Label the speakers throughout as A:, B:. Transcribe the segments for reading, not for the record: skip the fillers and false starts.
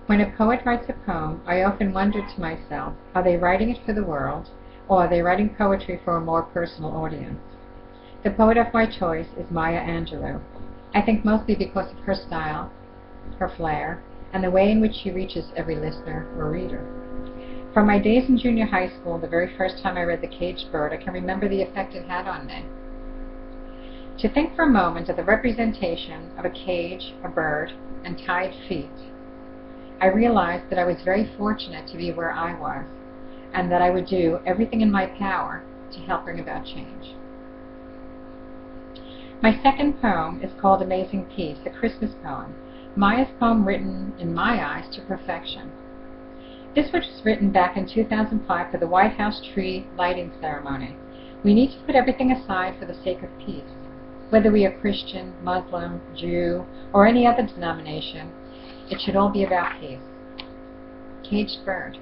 A: When a poet writes a poem, I often wonder to myself, are they writing it for the world, or are they writing poetry for a more personal audience? The poet of my choice is Maya Angelou. I think mostly because of her style, her flair, and the way in which she reaches every listener or reader. From my days in junior high school, the very first time I read The Caged Bird, I can remember the effect it had on me. To think for a moment of the representation of a cage, a bird, and tied feet, I realized that I was very fortunate to be where I was, and that I would do everything in my power to help bring about change. My second poem is called Amazing Peace, a Christmas poem. Maya's poem written, in my eyes, to perfection. This was written back in 2005 for the White House tree lighting ceremony. We need to put everything aside for the sake of peace. Whether we are Christian, Muslim, Jew, or any other denomination, it should all be about peace. Caged Bird.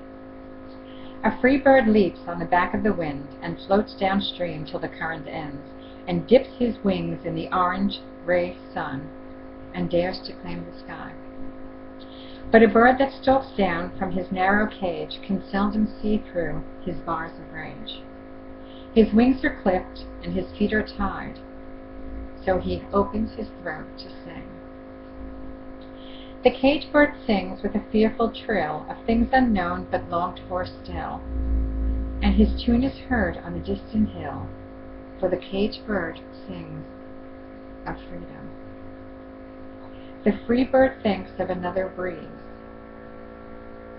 A: A free bird leaps on the back of the wind and floats downstream till the current ends, and dips his wings in the orange-ray sun, and dares to claim the sky. But a bird that stalks down from his narrow cage can seldom see through his bars of rage. His wings are clipped and his feet are tied, so he opens his throat to sing. The caged bird sings with a fearful trill of things unknown but longed for still, and his tune is heard on a distant hill, for the caged bird sings of freedom. The free bird thinks of another breeze,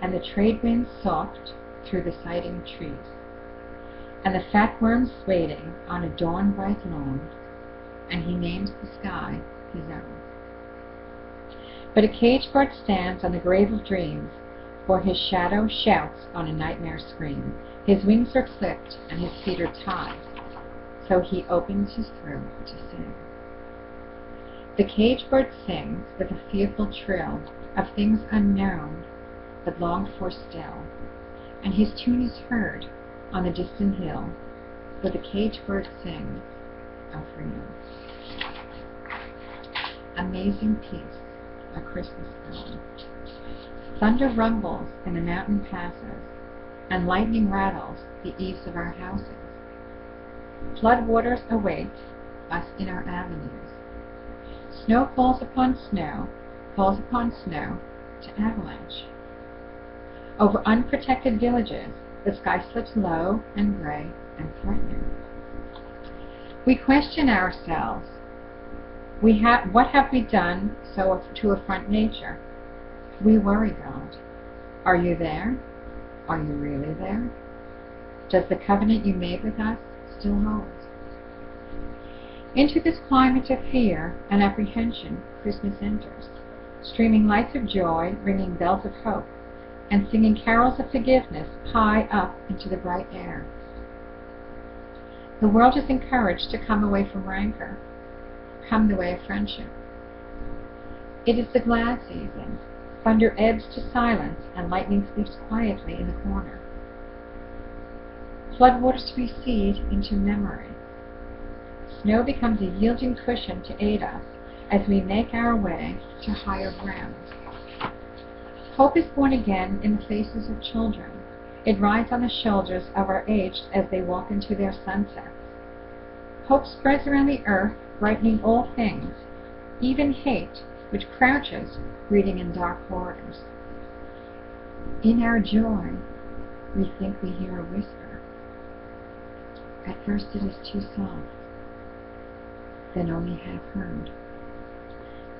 A: and the trade winds soft through the sighing trees, and the fat worms waiting on a dawn-bright lawn, and he names the sky his own. But a caged bird stands on the grave of dreams, for his shadow shouts on a nightmare scream. His wings are clipped and his feet are tied, so he opens his throat to sing. The caged bird sings with a fearful trill of things unknown but longed for still, and his tune is heard on the distant hill, for the caged bird sings of freedom. Amazing Peace, a Christmas poem. Thunder rumbles in the mountain passes, and lightning rattles the eaves of our houses. Flood waters await us in our avenues. Snow falls upon snow to avalanche. Over unprotected villages, the sky slips low and gray and threatening. We question ourselves. What have we done so to affront nature? We worry God. Are you there? Are you really there? Does the covenant you made with us still hold? Into this climate of fear and apprehension, Christmas enters, streaming lights of joy, ringing bells of hope, and singing carols of forgiveness high up into the bright air. The world is encouraged to come away from rancor, come the way of friendship. It is the glad season. Thunder ebbs to silence, and lightning sleeps quietly in the corner. Floodwaters recede into memory. Snow becomes a yielding cushion to aid us as we make our way to higher ground. Hope is born again in the faces of children. It rides on the shoulders of our aged as they walk into their sunsets. Hope spreads around the earth, brightening all things, even hate, which crouches, breeding in dark corridors. In our joy, we think we hear a whisper. At first it is too soft, then only half heard.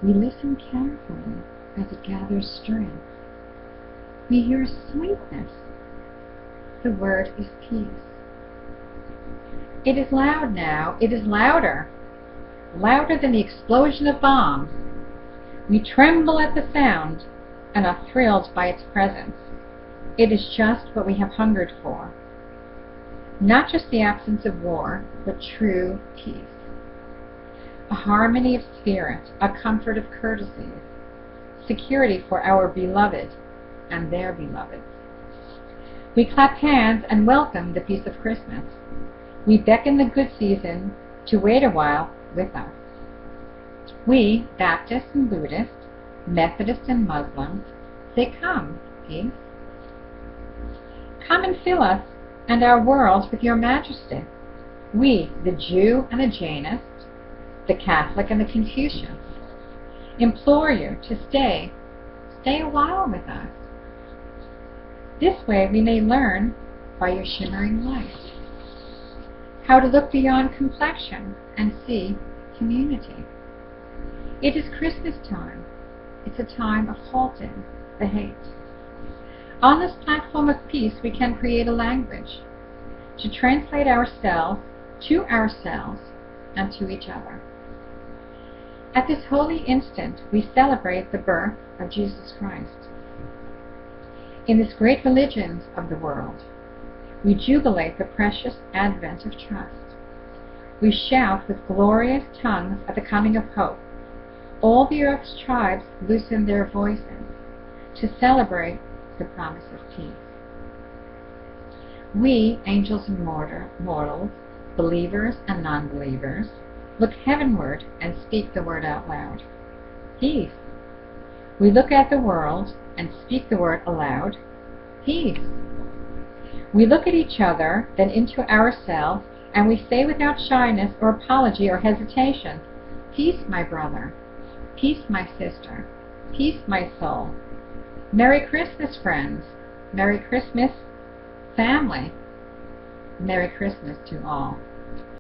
A: We listen carefully as it gathers strength. We hear sweetness. The word is peace. It is loud now. It is louder. Louder than the explosion of bombs. We tremble at the sound and are thrilled by its presence. It is just what we have hungered for. Not just the absence of war, but true peace. A harmony of spirit, a comfort of courtesy, security for our beloved and their beloveds. We clap hands and welcome the peace of Christmas. We beckon the good season to wait a while with us. We, Baptists and Buddhists, Methodists and Muslims, Say, come, peace. Come and fill us and our worlds with your majesty. We, the Jew and the Jainist, the Catholic and the Confucian, implore you to stay a while with us. This way we may learn, by your shimmering light, how to look beyond complexion and see community. It is Christmas time. It's a time of halting the hate. On this platform of peace we can create a language to translate ourselves to ourselves and to each other. At this holy instant we celebrate the birth of Jesus Christ. In this great religion of the world, we jubilate the precious advent of trust. We shout with glorious tongues at the coming of hope. All the earth's tribes loosen their voices to celebrate the promise of peace. We, angels and mortals, believers and non-believers, look heavenward and speak the word out loud. Peace. We look at the world and speak the word aloud. Peace. We look at each other, then into ourselves, and we say without shyness or apology or hesitation, peace, my brother. Peace, my sister. Peace, my soul. Merry Christmas, friends. Merry Christmas, family. Merry Christmas to all.